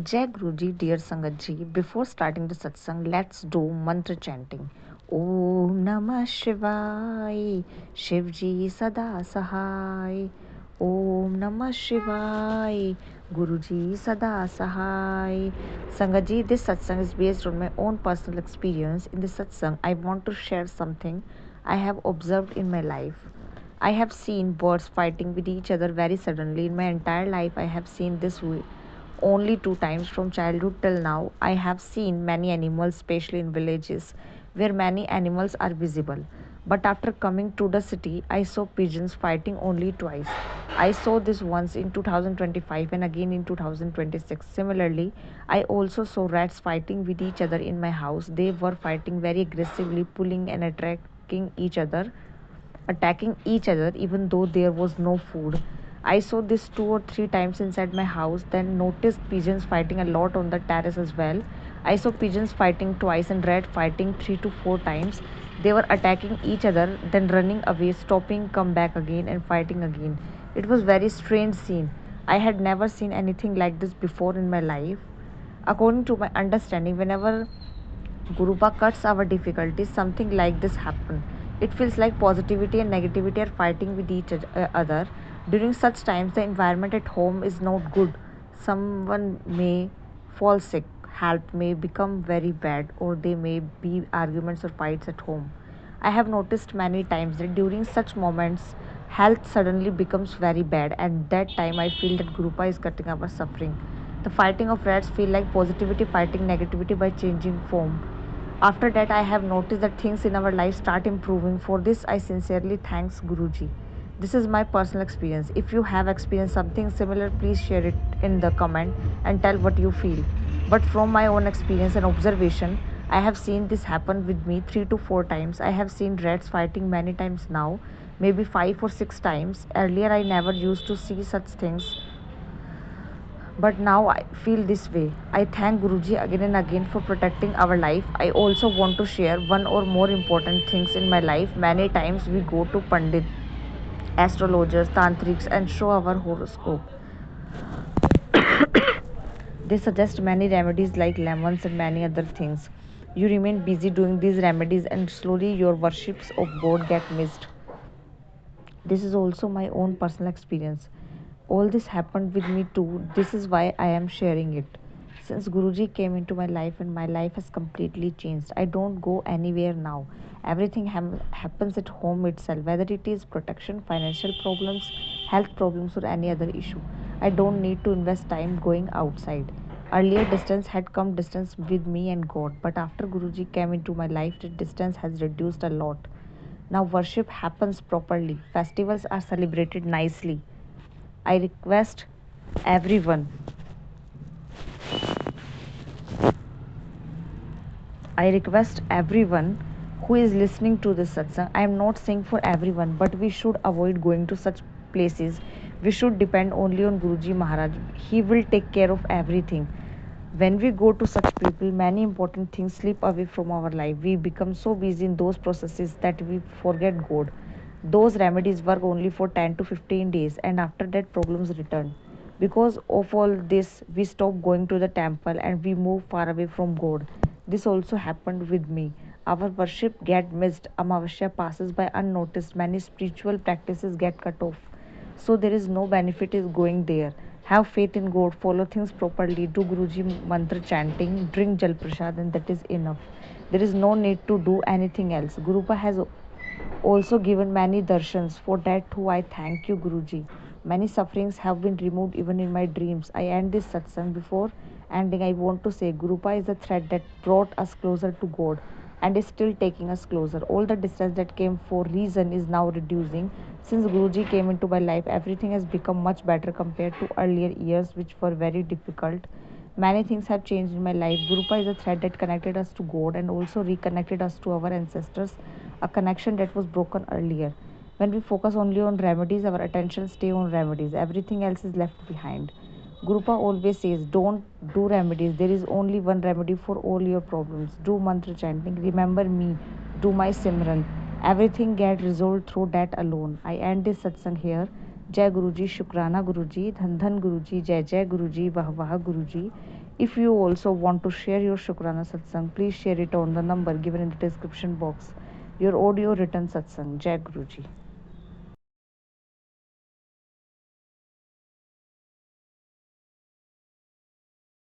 Jai Guruji, dear Sangatji, before starting the satsang, let's do mantra chanting. Om Namah Shivaya, Shivji Sada Sahai. Om Namah Shivaya, Guruji Sada Sahai. Sangatji, this satsang is based on my own personal experience. In this satsang, I want to share something I have observed in my life. I have seen birds fighting with each other very suddenly. In my entire life, I have seen this only two times from childhood till now. I have seen many animals, especially in villages where many animals are visible. But after coming to the city, I saw pigeons fighting only twice. I saw this once in 2025 and again in 2026. Similarly, I also saw rats fighting with each other in my house. They were fighting very aggressively, pulling and attacking each other even though there was no food. I saw this two or three times inside my house, then noticed pigeons fighting a lot on the terrace as well. I saw pigeons fighting twice and rat fighting three to four times. They were attacking each other, then running away, stopping, come back again, and fighting again. It was very strange scene. I had never seen anything like this before in my life. According to my understanding, whenever Gurupa cuts our difficulties, something like this happen. It feels like positivity and negativity are fighting with each other. During such times, the environment at home is not good. Someone may fall sick, health may become very bad, or there may be arguments or fights at home. I have noticed many times that during such moments, health suddenly becomes very bad. At that time, I feel that Gurupa is cutting our suffering. The fighting of rats feel like positivity fighting negativity by changing form. After that, I have noticed that things in our life start improving. For this, I sincerely thanks Guruji. This is my personal experience. If you have experienced something similar, please share it in the comment and tell what you feel. But from my own experience and observation, I have seen this happen with me three to four times. I have seen rats fighting many times now, maybe five or six times. Earlier, I never used to see such things, but now I feel this way. I thank Guruji again and again for protecting our life. I also want to share one or more important things in my life. Many times we go to Pandit, astrologers, tantrics, and show our horoscope. They suggest many remedies like lemons and many other things. You remain busy doing these remedies, and slowly your worships of God get missed. This is also my own personal experience. All this happened with me too. This is why I am sharing it. Since Guruji came into my life and my life has completely changed. I don't go anywhere now. Everything happens at home itself, whether it is protection, financial problems, health problems, or any other issue. I don't need to invest time going outside. Earlier, distance had come distance with me and God, but after Guruji came into my life, the distance has reduced a lot. Now worship happens properly. Festivals are celebrated nicely. I request everyone. I request everyone who is listening to this satsang. I am not saying for everyone, but we should avoid going to such places. We should depend only on Guruji Maharaj. He will take care of everything. When we go to such people, many important things slip away from our life. We become so busy in those processes that we forget God. Those remedies work only for 10 to 15 days, and after that, problems return. Because of all this, we stop going to the temple and we move far away from God. This also happened with me. Our worship get missed. Amavasya passes by unnoticed. Many spiritual practices get cut off. So there is no benefit is going there. Have faith in God, follow things properly, do Guruji mantra chanting, drink Jal Prasad, and that is enough. There is no need to do anything else. Gurupa has also given many darshans. For that too I thank you, Guruji. Many sufferings have been removed even in my dreams. I end this satsang. Before ending, I want to say Gurupa is the thread that brought us closer to God and is still taking us closer. All the distance that came for reason is now reducing. Since Guruji came into my life, everything has become much better compared to earlier years, which were very difficult. Many things have changed in my life. Gurupa is a thread that connected us to God and also reconnected us to our ancestors, a connection that was broken earlier. When we focus only on remedies, our attention stay on remedies. Everything else is left behind. Gurupa always says, don't do remedies. There is only one remedy for all your problems. Do mantra chanting. Remember me. Do my Simran. Everything get resolved through that alone. I end this satsang here. Jai Guruji, Shukrana Guruji, Dhan Dhan Guruji, Jai Jai Guruji, Vah Vah Guruji. If you also want to share your Shukrana Satsang, please share it on the number given in the description box. Your audio written Satsang. Jai Guruji.